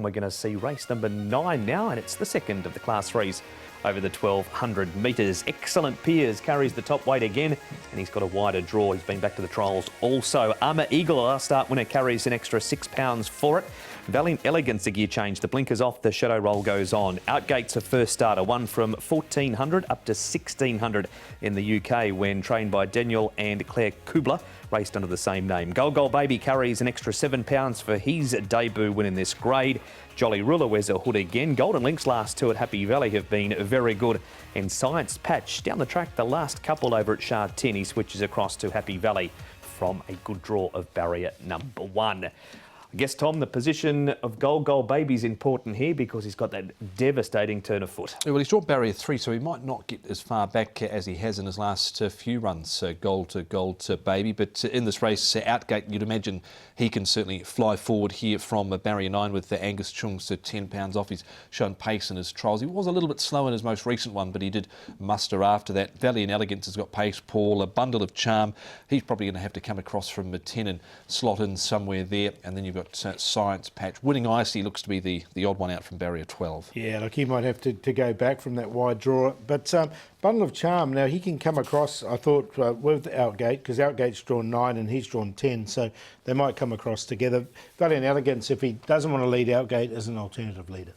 we're going to see race number 9 now, and it's the second of the Class 3s over the 1,200 metres. Excellent Piers carries the top weight again, and he's got a wider draw. He's been back to the trials also. Armour Eagle, our start winner, carries an extra £6 for it. Valiant Elegance, a gear change. The blinkers off, the shadow roll goes on. Outgate's a first starter, one from 1,400 up to 1,600 in the UK when trained by Daniel and Claire Kubler, raced under the same name. Gold Baby carries an extra £7 for his debut win in this grade. Jolly Ruler wears a hood again. Golden Link's last two at Happy Valley have been very good. And Science Patch down the track, the last couple over at Shah 10. He switches across to Happy Valley from a good draw of barrier number 1. I guess, Tom, the position of Gold Baby is important here because he's got that devastating turn of foot. Well, he's drawn barrier 3, so he might not get as far back as he has in his last few runs, Gold Baby. But in this race, Outgate, you'd imagine he can certainly fly forward here from barrier 9 with Angus Chung's £10 off. He's shown pace in his trials. He was a little bit slow in his most recent one, but he did muster after that. Valiant Elegance has got pace, Paul. A Bundle of Charm, he's probably going to have to come across from 10 and slot in somewhere there. And then you've got Science Patch. Winning Icy looks to be the odd one out from barrier 12. Yeah, look, he might have to go back from that wide draw. But Bundle of Charm, now he can come across, I thought, with Outgate, because Outgate's drawn 9 and he's drawn 10, so they might come across together. Valiant Elegance, if he doesn't want to lead Outgate, is an alternative leader.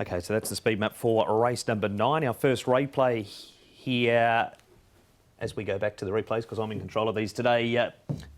OK, so that's the speed map for race number 9. Our first replay here, as we go back to the replays, because I'm in control of these today,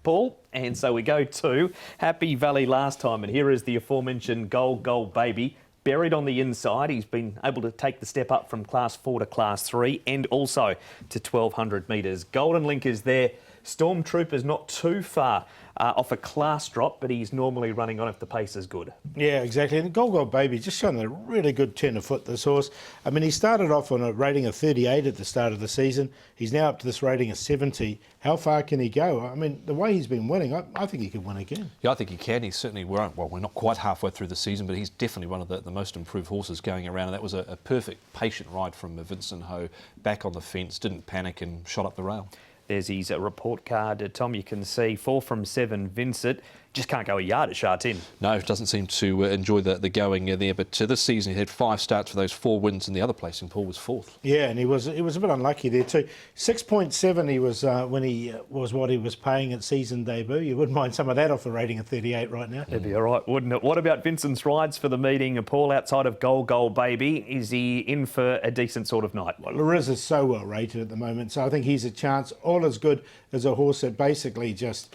Paul. And so we go to Happy Valley last time, and here is the aforementioned Gold Baby. Buried on the inside, he's been able to take the step up from Class 4 to Class 3 and also to 1,200 metres. Golden Link is there. Stormtrooper's not too far off a class drop, but he's normally running on if the pace is good. Yeah, exactly. And Gold Baby just shown a really good turn of foot, this horse. I mean, he started off on a rating of 38 at the start of the season. He's now up to this rating of 70. How far can he go? I mean, the way he's been winning, I think he could win again. Yeah, I think he can. He's certainly, well, we're not quite halfway through the season, but he's definitely one of the most improved horses going around. And that was a perfect, patient ride from Vincent Ho, back on the fence, didn't panic and shot up the rail. There's his report card. Tom, you can see 4 from 7, Vincent. Just can't go a yard at Shah 10. No, doesn't seem to enjoy the going there. But this season he had 5 starts for those 4 wins, and the other placing, Paul, was 4th. Yeah, and he was a bit unlucky there too. 6.7 he was when he was what he was paying at season debut. You wouldn't mind some of that off a rating of 38 right now. That'd be all right, wouldn't it? What about Vincent's rides for the meeting? Paul, outside of Gold Baby, is he in for a decent sort of night? Well, Lariz is so well rated at the moment, so I think he's a chance. All as good as a horse that basically just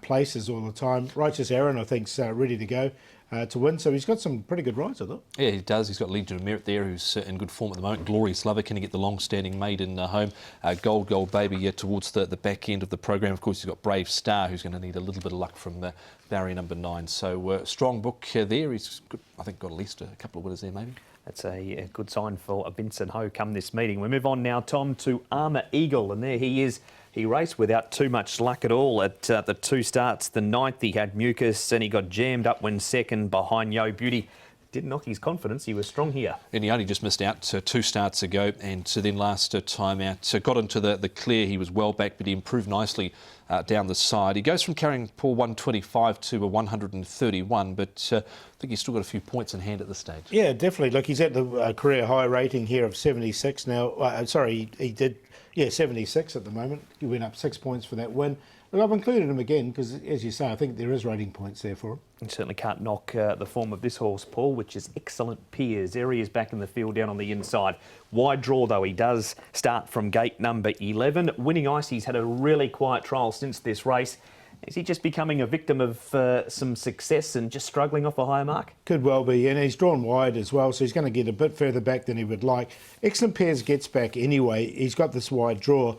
places all the time. Righteous Aaron, I think, is ready to go to win. So he's got some pretty good rides, I thought. Yeah, he does. He's got Legion of Merit there, who's in good form at the moment. Glorious Lover, can he get the long-standing maiden home? Gold Baby towards the back end of the program. Of course, he's got Brave Star, who's going to need a little bit of luck from barrier number 9. So strong book there. He's good. I think got at least a couple of winners there, maybe. That's a good sign for Vincent Ho come this meeting. We move on now, Tom, to Armour Eagle, and there he is. He raced without too much luck at all at the 2 starts. The 9th, he had mucus, and he got jammed up when second behind Yo Beauty. Didn't knock his confidence. He was strong here. And he only just missed out 2 starts ago, and then last time out got into the clear. He was well back, but he improved nicely down the side. He goes from carrying Paul 125 to a 131, but I think he's still got a few points in hand at this stage. Yeah, definitely. Look, he's at the career high rating here of 76 now. Sorry, he did. Yeah, 76 at the moment. He went up 6 points for that win. But I've included him again because, as you say, I think there is rating points there for him. You certainly can't knock the form of this horse, Paul, which is excellent Piers. There he is back in the field down on the inside. Wide draw, though. He does start from gate number 11. Winning Icy's had a really quiet trial since this race. Is he just becoming a victim of some success and just struggling off a higher mark? Could well be, and he's drawn wide as well, so he's going to get a bit further back than he would like. Excellent Piers gets back anyway. He's got this wide draw.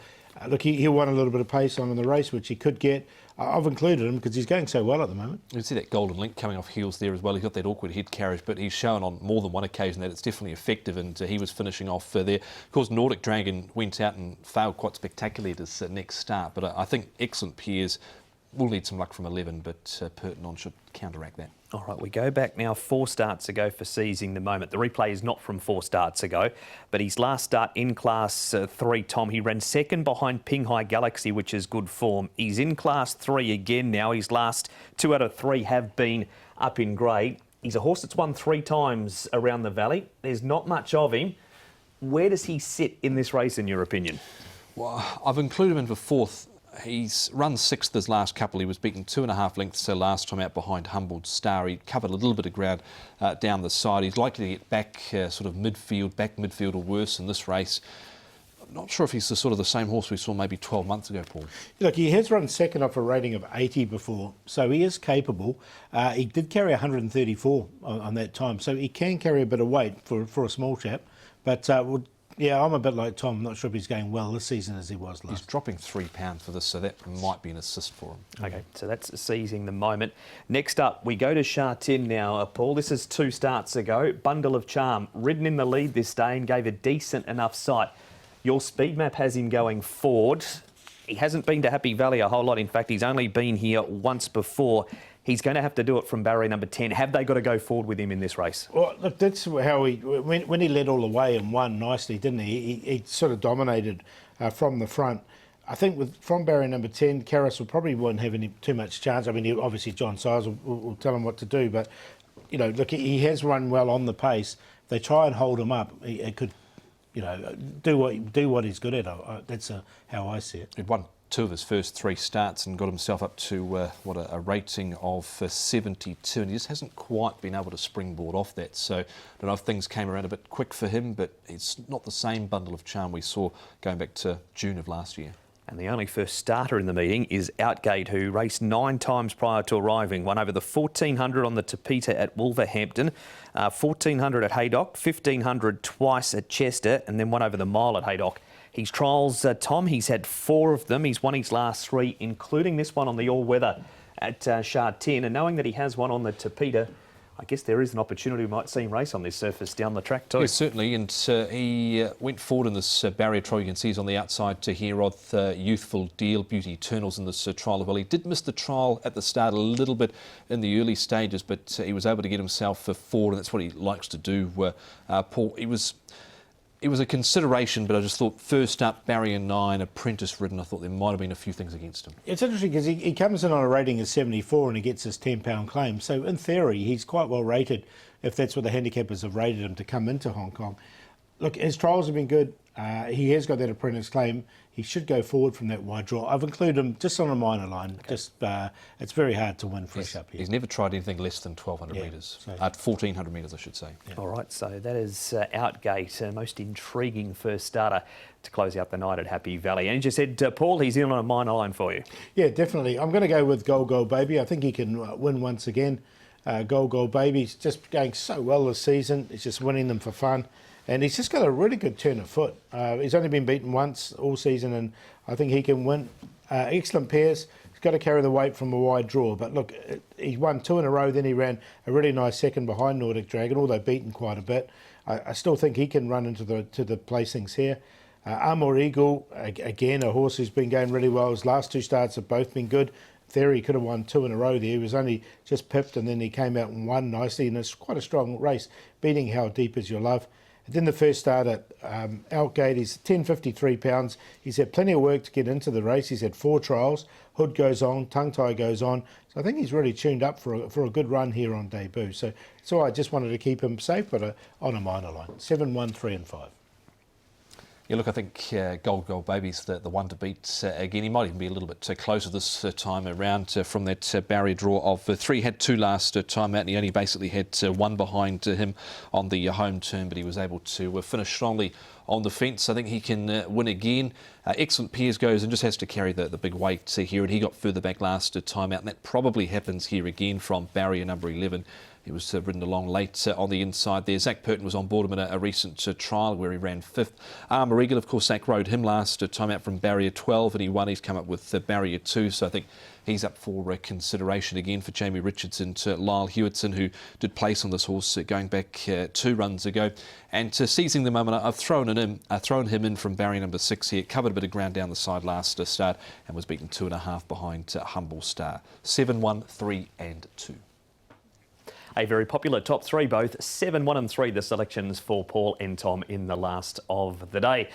Look, he'll want a little bit of pace on in the race, which he could get. I've included him because he's going so well at the moment. You see that Golden Link coming off heels there as well. He's got that awkward head carriage, but he's shown on more than one occasion that it's definitely effective, and he was finishing off there. Of course, Nordic Dragon went out and failed quite spectacularly at his next start, but I think Excellent Piers will need some luck from 11, but Pertinon should counteract that. All right, we go back now 4 starts ago for seizing the moment. The replay is not from 4 starts ago, but his last start in Class 3, Tom, he ran second behind Ping Hai Galaxy, which is good form. He's in Class 3 again now. His last 2 out of 3 have been up in grade. He's a horse that's won 3 times around the Valley. There's not much of him. Where does he sit in this race, in your opinion? Well, I've included him in for 4th. He's run 6th his last couple. He was beaten 2.5 lengths last time out behind Humbled Star. He covered a little bit of ground down the side. He's likely to get back sort of back midfield or worse in this race. I'm not sure if he's the same horse we saw maybe 12 months ago, Paul. Look, he has run second off a rating of 80 before, so he is capable. He did carry 134 on that time, so he can carry a bit of weight for a small chap. But yeah, I'm a bit like Tom. I'm not sure if he's going well this season as he was last. He's dropping £3 for this, so that might be an assist for him. Okay, so that's seizing the moment. Next up, we go to Sha-Tin now, Paul. This is 2 starts ago. Bundle of Charm, ridden in the lead this day and gave a decent enough sight. Your speed map has him going forward. He hasn't been to Happy Valley a whole lot. In fact, he's only been here once before. He's going to have to do it from barrier number 10. Have they got to go forward with him in this race? Well, look, that's how when he led all the way and won nicely, didn't he? He sort of dominated from the front. I think from barrier number 10, Karras won't have too much chance. I mean, obviously John Size will tell him what to do, but you know, look, he has run well on the pace. If they try and hold him up, he could, you know, do what he's good at. That's how I see it. He won 2 of his first 3 starts and got himself up to a rating of 72, and he just hasn't quite been able to springboard off that. So I don't know if things came around a bit quick for him, but it's not the same Bundle of Charm we saw going back to June of last year. And the only first starter in the meeting is Outgate, who raced 9 times prior to arriving. Won over the 1400 on the Tapita at Wolverhampton, 1400 at Haydock, 1500 twice at Chester, and then won over the mile at Haydock. His trials, Tom, he's had 4 of them. He's won his last 3, including this one on the all-weather at Sha-Tin. And knowing that he has one on the Tapita, I guess there is an opportunity we might see him race on this surface down the track too. Yes, certainly, and he went forward in this barrier trial. You can see he's on the outside to Heroth, Youthful Deal, Beauty Eternals in this trial as well. He did miss the trial at the start a little bit in the early stages, but he was able to get himself forward, and that's what he likes to do. Paul, it was a consideration, but I just thought first up, barrier 9, apprentice ridden, I thought there might have been a few things against him. It's interesting because he comes in on a rating of 74 and he gets his £10 claim. So in theory, he's quite well rated if that's what the handicappers have rated him to come into Hong Kong. Look, his trials have been good. He has got that apprentice claim. He should go forward from that wide draw. I've included him just on a minor line. Okay. It's very hard to win fresh up here. He's never tried anything less than 1,200 metres. So. 1,400 metres, I should say. Yeah. All right, so that is Outgate, most intriguing first starter to close out the night at Happy Valley. And you just said, Paul, he's in on a minor line for you. Yeah, definitely. I'm going to go with Gold Baby. I think he can win once again. Gold Baby's just going so well this season. He's just winning them for fun. And he's just got a really good turn of foot. He's only been beaten once all season, and I think he can win. Excellent pairs. He's got to carry the weight from a wide draw. But look, he won 2 in a row, then he ran a really nice second behind Nordic Dragon, although beaten quite a bit. I still think he can run into the placings here. Amor Eagle, again, a horse who's been going really well. His last 2 starts have both been good. In theory, he could have won 2 in a row there. He was only just pipped, and then he came out and won nicely, and it's quite a strong race, beating How Deep Is Your Love. And then the first start at Outgate, he's £10.53. He's had plenty of work to get into the race. He's had 4 trials. Hood goes on, tongue tie goes on. So I think he's really tuned up for a good run here on debut. So I just wanted to keep him safe, but on a minor line. 7, 1, 3 and 5. Yeah, look, I think Gold Baby's the one to beat again. He might even be a little bit closer this time around from that barrier draw of 3. Had 2 last time out, and he only basically had 1 behind him on the home turn, but he was able to finish strongly on the fence. I think he can win again. Excellent pairs goes and just has to carry the big weight here, and he got further back last time out, and that probably happens here again from barrier number 11. He was ridden along late on the inside there. Zach Purton was on board him in a recent trial where he ran 5th. Armour Eagle, of course, Zach rode him last time out from barrier 12 and he won. He's come up with barrier 2, so I think he's up for consideration again for Jamie Richardson to Lyle Hewitson, who did place on this horse going back 2 runs ago. And seizing the moment, I've thrown him in from barrier number 6 here. Covered a bit of ground down the side last start and was beaten 2.5 behind Humble Star. 7, 1, 3 and 2. A very popular top 3, both 7, 1 and 3, the selections for Paul and Tom in the last of the day.